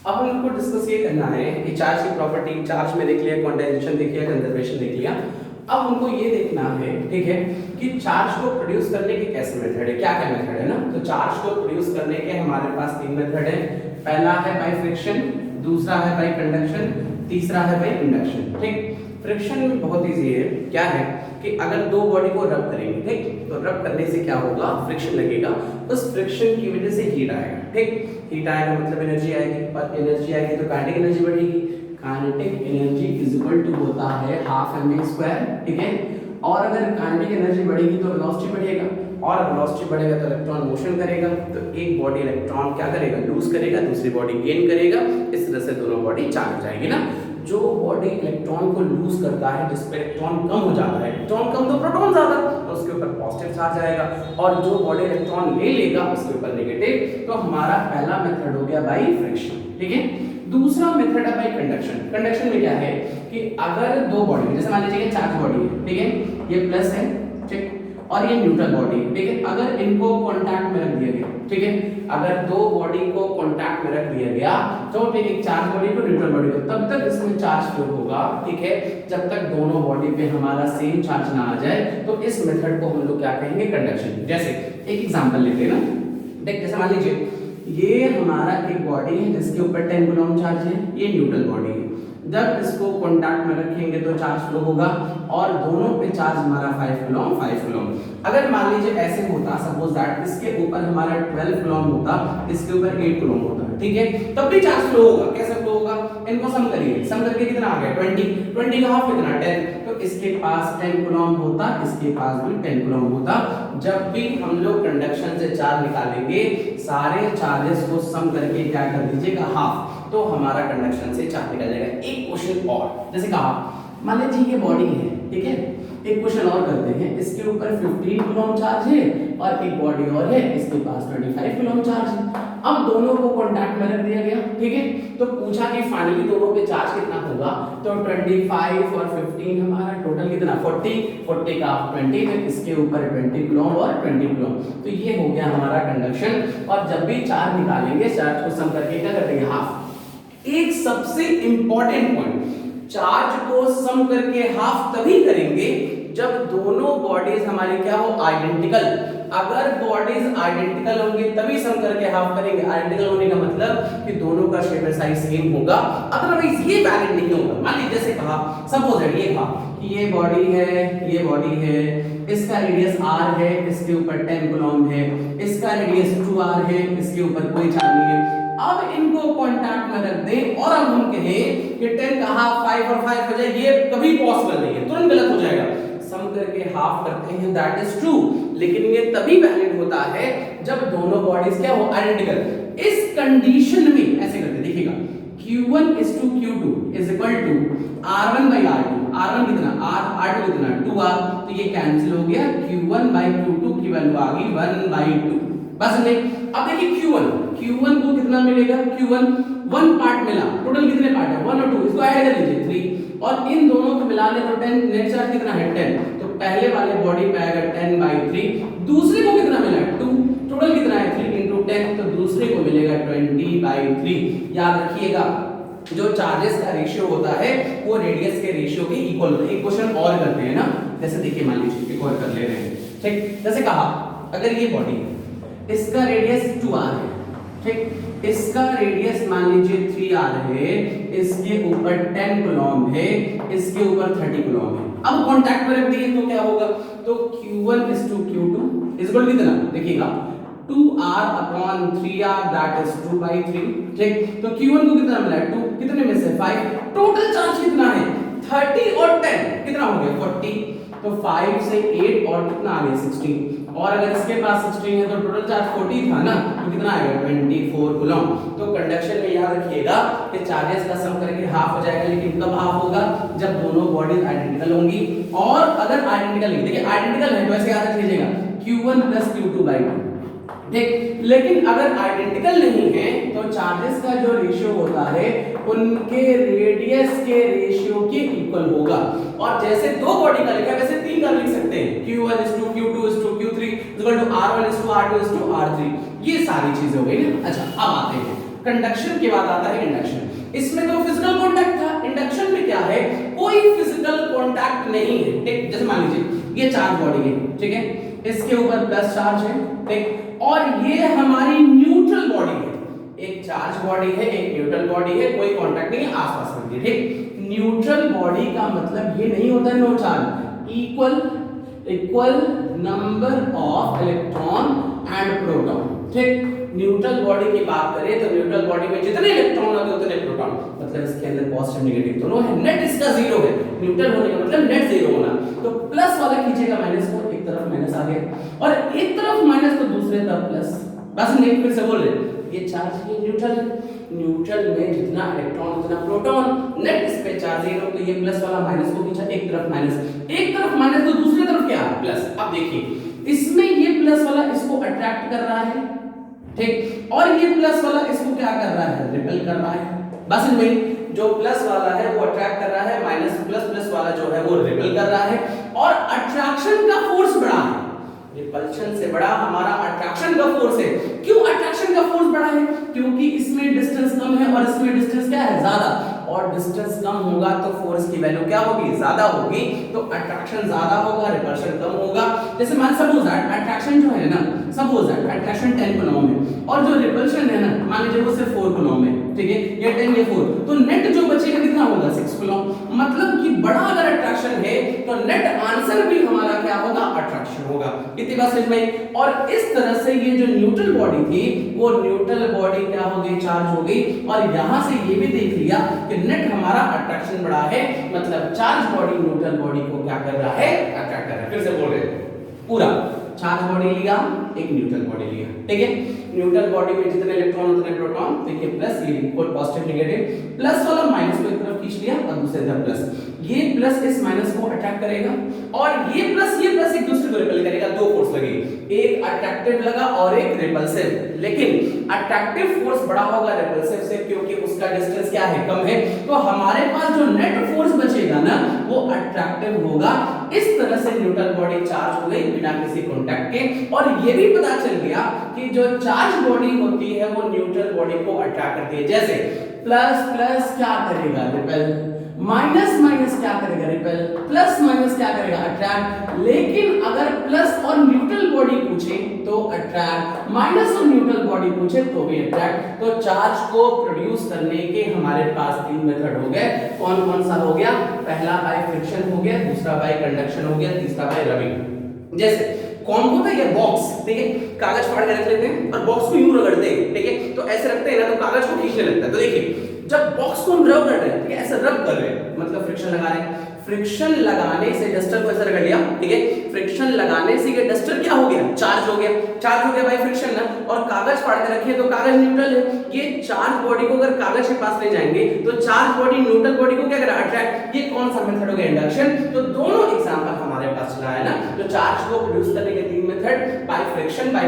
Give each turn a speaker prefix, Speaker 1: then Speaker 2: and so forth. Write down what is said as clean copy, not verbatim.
Speaker 1: अब हम लोग को डिस्कस ये करना है कि चार्ज की प्रॉपर्टी, चार्ज में देख लिया, क्वांटाइजेशन देख लिया, कंजर्वेशन देख लिया। अब हमको ये देखना है, ठीक है, कि चार्ज को प्रोड्यूस करने के कैसे मेथड है, क्या क्या मेथड है ना। तो चार्ज को प्रोड्यूस करने के हमारे पास तीन मेथड है। पहला है बाय फ्रिक्शन, दूसरा है बाय कंडक्शन, तीसरा है बाय इंडक्शन। ठीक, फ्रिक्शन में बहुत इजी है। क्या है कि अगर दो बॉडी को रब करेंगे, ठीक, तो रब करने से क्या होगा, फ्रिक्शन लगेगा, उस फ्रिक्शन की वजह से हीट आएगा। ठीक, हीट आएगा मतलब एनर्जी आएगी, पर एनर्जी आएगी तो काइनेटिक एनर्जी बढ़ेगी। Kinetic energy is equal to होता है हाफ mv²। ठीक है, और अगर काइनेटिक एनर्जी बढ़ेगी तो वेलोसिटी बढ़ेगा, और वेलोसिटी बढ़ेगा तो इलेक्ट्रॉन मोशन करेगा। तो एक बॉडी इलेक्ट्रॉन क्या करेगा, लूज करेगा, दूसरी बॉडी गेन करेगा। इस तरह से दोनों बॉडी चार्ज हो जाएगी ना। जो बॉडी इलेक्ट्रॉन को लूज करता है, जिस पे इलेक्ट्रॉन कम हो जाता है, इलेक्ट्रॉन कम तो प्रोटॉन ज्यादा, तो उसके ऊपर पॉजिटिव चार्ज आएगा, और जो बॉडी इलेक्ट्रॉन ले लेगा उसके ऊपर नेगेटिव। तो हमारा पहला मेथड हो गया बाय फ्रिक्शन। ठीक है, दूसरा मेथड है बाय कंडक्शन। कंडक्शन में क्या है कि अगर दो बॉडी, जैसे मान लीजिए चार्ज बॉडी है, ठीक है, ये प्लस है, ठीक, और ये न्यूट्रल बॉडी, ठीक है, अगर इनको कांटेक्ट में रख दिया गया, ठीक है, अगर दो बॉडी को कांटेक्ट में रख दिया गया तो ठीक है, चार्ज बॉडी को न्यूट्रल बॉडी को, तब तक इसमें चार्ज फ्लो होगा, ठीक है, जब तक दोनों बॉडी पे हमारा सेम चार्ज ना आ जाए। तो इस मेथड को हम लोग क्या कहेंगे, कंडक्शन। जैसे एक एग्जांपल लेते हैं ना, देख, जैसे मान लीजिए ये हमारा एक बॉडी है जिसके ऊपर 10 कूलम चार्ज है, ये न्यूट्रल बॉडी है। जब इसको कांटेक्ट में रखेंगे तो चार्ज फ्लो होगा, और दोनों पे चार्ज हमारा 5 कूलम। अगर मान लीजिए ऐसे होता, सपोज दैट इसके ऊपर हमारा 12 कूलम होता, इसके ऊपर 8 कूलम होता, ठीक है, तब भी चार्ज फ्लो होगा। कैसे फ्लो होगा, इनको सम करिए, सम करके कितना आ गया 20 का हाफ कितना 10, तो इसके पास 10 कूलम होता, इसके पास भी 10 कूलम होता। जब भी हम लोग कंडक्शन से चार्ज निकालेंगे, सारे चार्जेस को सम करके क्या कर दीजिएगा, हाफ, तो हमारा कंडक्शन से चार्ज निकल जाएगा। एक क्वेश्चन और, जैसे कहा, मान लीजिए ये बॉडी है, ठीक है, एक क्वेश्चन और करते हैं, इसके ऊपर 15 कूलम चार्ज है, और एक बॉडी और है, इसके पास 25 कूलम चार्ज है। अब दोनों को कांटेक्ट में रख दिया गया, ठीक है, तो पूछा कि फाइनली दोनों पे चार्ज कितना होगा, तो 25 और 15 हमारा टोटल कितना 40 का 20, तो इसके ऊपर 20 कूलम और 20 कूलम, तो ये हो गया हमारा कंडक्शन। और जब भी चार्ज निकालेंगे, चार्ज को सम करके क्या कर देंगे, हाफ। एक सबसे इंपॉर्टेंट पॉइंट, चार्ज को सम करके हाफ तभी करेंगे जब दोनों बॉडीज हमारी क्या हो, आइडेंटिकल। अगर बॉडीज आइडेंटिकल होंगे तभी सम करके हाफ करेंगे। आइडेंटिकल होने का मतलब कि दोनों का शेप साइज सेम होगा, अदरवाइज ये वैलिड नहीं होगा। मान लीजिए जैसे कहा, सपोज दैट ये कहा कि ये बॉडी है, ये बॉडी है, इसका रेडियस r है, इसके ऊपर 10 कूलम है, इसका रेडियस 2r है, इसके ऊपर कोई चार्ज नहीं है। अब इनको कांटेक्ट में रख दें, और अब हम कहें कि 10 का हाफ 5 और 5 हो जाए, ये कभी पॉसिबल नहीं है, तुरंत गलत हो जाएगा। सम करके हाफ करते हैं, दैट इज ट्रू, लेकिन ये तभी वैलिड होता है जब दोनों बॉडीज क्या हो, आइडेंटिकल। इस कंडीशन में ऐसे करते, देखिएगा, Q1 is to Q2 is equal to R1 by R2। R1 कितना, R2 कितना 2R, तो ये कैंसिल हो गया, Q1 by Q2 की वैल्यू आ गई 1/2। बस नहीं, अब देखिए Q1 को कितना मिलेगा, Q1 1 पार्ट मिला, टोटल कितने पार्ट है 1 और 2, इसको ऐड कर लीजिए 3, और इन दोनों को मिला ले तो 10, नेट चार्ज कितना है 10, तो पहले वाले बॉडी पे आएगा 10/3, दूसरे को कितना मिला 2, टोटल कितना है 3 × 10, तो दूसरे को मिलेगा 20/3। याद रखिएगा, जो चार्जेस का रेशियो होता है वो रेडियस के रेशियो के इक्वल होता है। एक क्वेश्चन और करते हैं ना, जैसे देखिए, मान लीजिए एक और कर ले रहे हैं, ठीक, जैसे कहा, अगर ये बॉडी है, इसका रेडियस 2r है, ठीक, इसका रेडियस मान लीजिए 3r है, इसके ऊपर 10 कूलम है, इसके ऊपर 30 कूलम है। अब कांटेक्ट में रख दिए तो क्या होगा, तो Q1 is to Q2 is equal कितना, देखिएगा 2r/3r, दैट इज 2/3, ठीक, तो Q1 को कितना मिला है 2, कितने में से 5, टोटल चार्ज कितना है 30 और 10 कितना हो गया 40, तो 5 से 8 और कितना आ गया 16, और अगर इसके पास 16 है तो टोटल चार्ज 40 था ना, तो कितना आएगा 24 कूलम। तो कंडक्शन में याद रखिएगा कि चार्जेस का सम करके हाफ हो जाएगा, लेकिन कब हाफ होगा, जब दोनों बॉडीज आइडेंटिकल होंगी। और अगर आइडेंटिकल नहीं, देखिए आइडेंटिकल है तो ऐसे याद रख लीजिएगा Q1 + Q2/2, ठीक, लेकिन अगर आइडेंटिकल नहीं है तो चार्जेस का जो रेशियो होता है उनके रेडियस के रेशियो के इक्वल होगा। और जैसे दो बॉडी का लिखा है वैसे तीन का लिख सकते हैं, Q1 is to Q2 is to Q3 is equal to R1 is to R2 is to R3। ये सारी चीजें हो गई ना। अच्छा, अब आते हैं कंडक्शन के बाद आता है इंडक्शन। इसमें तो फिजिकल कांटेक्ट था, इंडक्शन में क्या है, कोई फिजिकल कांटेक्ट नहीं है। ठीक, जैसे मान लीजिए ये चार्ज बॉडी है, ठीक है, इसके ऊपर प्लस चार्ज है, ठीक, और ये हमारी न्यूट्रल बॉडी है। एक चार्ज बॉडी है, एक न्यूट्रल बॉडी है, कोई कांटेक्ट नहीं है आसपास में, ठीक। न्यूट्रल बॉडी का मतलब ये नहीं होता है no charge, equal number of electron and proton, ठीक। न्यूट्रल बॉडी की बात करें तो न्यूट्रल बॉडी में जितने इलेक्ट्रॉन होते हैं उतने प्रोटॉन, मतलब इसके अंदर पॉजिटिव नेगेटिव दोनों है, नेट इसका जीरो है। न्यूट्रल होने का मतलब नेट जीरो होना, तो प्लस वाला खींचेगा माइनस को, एक तरफ माइनस आ गया और एक तरफ माइनस तो दूसरे तरफ प्लस। बस नेट फिर से बोल रहे, ये चार्ज ये न्यूट्रल, न्यूट्रल में जितना इलेक्ट्रॉन उतना प्रोटॉन, नेट इस पे चार्ज जीरो, तो ये प्लस वाला माइनस को खींचा, एक तरफ माइनस तो दूसरी तरफ क्या प्लस। अब देखिए इसमें ये प्लस वाला इसको अट्रैक्ट कर रहा है, ठीक, और ये प्लस वाला इसको क्या कर रहा है, रिपेल कर रहा है। बस इनमें जो प्लस वाला है वो अट्रैक्ट कर रहा है, माइनस प्लस वाला जो है वो रिपेल कर रहा है, और अट्रैक्शन का फोर्स बड़ा है, रिपल्शन से बड़ा हमारा अट्रैक्शन का फोर्स है। क्यों अट्रैक्शन का फोर्स बड़ा है, क्योंकि इसमें डिस्टेंस कम है और इसमें डिस्टेंस क्या है, ज्यादा, और डिस्टेंस कम होगा तो फोर्स की वैल्यू क्या होगी, ज्यादा होगी, तो अट्रैक्शन ज्यादा होगा, रिपल्शन कम होगा। जैसे मान सपोज दैट अट्रैक्शन जो है ना, सपोज दैट अट्रैक्शन 10 कूलॉम है और जो रिपल्शन है ना मान लीजिए वो सिर्फ 4 कूलॉम है, ठीक है, ये 10 ये 4, तो नेट जो बचेगा कितना होगा, 6 कूलॉम। मतलब कि बड़ा अगर अट्रैक्शन है तो नेट आंसर भी हमारा क्या होगा, अट्रैक्शन होगा। इतनी बात समझ में। और इस तरह से ये जो न्यूट्रल बॉडी थी वो न्यूट्रल बॉडी क्या हो गई, चार्ज हो गई, और यहां से ये भी देख लिया कि नेट हमारा अट्रैक्शन बड़ा है, मतलब चार्ज बॉडी न्यूट्रल बॉडी को क्या कर रहा है, अट्रैक्ट कर रहा है। फिर से बोल रहे पूरा चार्ज बॉडी लिया, एक न्यूट्रल बॉडी लिया, ठीक है। न्यूट्रल बॉडी में जितने इलेक्ट्रॉन उतने प्रोटॉन, देखिए प्लस ये इक्वल पॉजिटिव नेगेटिव, प्लस वाला माइनस को एक तरफ खींच लिया और दूसरी तरफ प्लस, ये प्लस इस माइनस को अट्रैक्ट करेगा और ये प्लस एक दूसरे को रिपेल करेगा। दो फोर्स लगेगी, एक अट्रैक्टिव लगा और एक रिपल्सिव, लेकिन अट्रैक्टिव फोर्स बड़ा होगा रिपल्सिव से, क्योंकि उसका डिस्टेंस क्या है, कम है, तो हमारे पास जो नेट फोर्स बचेगा ना वो अट्रैक्टिव होगा। इस तरह से न्यूट्रल बॉडी चार्ज हो गई बिना किसी कांटेक्ट के, और ये भी पता चल गया कि जो चार्ज बॉडी होती है वो न्यूट्रल बॉडी को अट्रैक्ट करती है। जैसे प्लस प्लस क्या करेगा, रिपेल, माइनस माइनस क्या करेगा, रिपेल, प्लस माइनस क्या करेगा, अट्रैक्ट। लेकिन अगर प्लस और न्यूट्रल बॉडी पूछे तो अट्रैक्ट, माइनस और न्यूट्रल बॉडी पूछे तो भी अट्रैक्ट। तो चार्ज को प्रोड्यूस करने के हमारे पास 3 मेथड हो गए। कौन कौन सा हो गया, पहला बाय फ्रिक्शन हो गया, दूसरा बाय कंडक्शन हो गया, तीसरा बाय रबिंग। जैसे कौन होता है ये बॉक्स, ठीक है, कागज फाड़ के रख लेते हैं और बॉक्स को यूं रगड़ते हैं, ठीक है, तो ऐसे रखते हैं ना तो कागज को खींचने लगता है। तो देखिए जब बॉक्स को हम रब कर रहे हैं, ठीक है, ऐसे रब कर रहे हैं मतलब फ्रिक्शन लगा रहे हैं, फ्रिक्शन लगाने से डस्टर को ऐसे रगड़ लिया, ठीक है, फ्रिक्शन लगाने से ये डस्टर क्या हो गया, चार्ज हो गया बाय फ्रिक्शन ना, और कागज फाड़ के रखे तो कागज न्यूट्रल है, ये चार्ज बॉडी को अगर कागज के पास ले जाएंगे तो चार्ज बॉडी न्यूट्रल बॉडी को क्या करेगा, अट्रैक्ट। ये कौन सा मेथड हो गया, इंडक्शन। तो दोनों एग्जांपल हमारे पास चला है ना, तो चार्ज को प्रोड्यूस करने के 3 मेथड, बाय फ्रिक्शन, बाय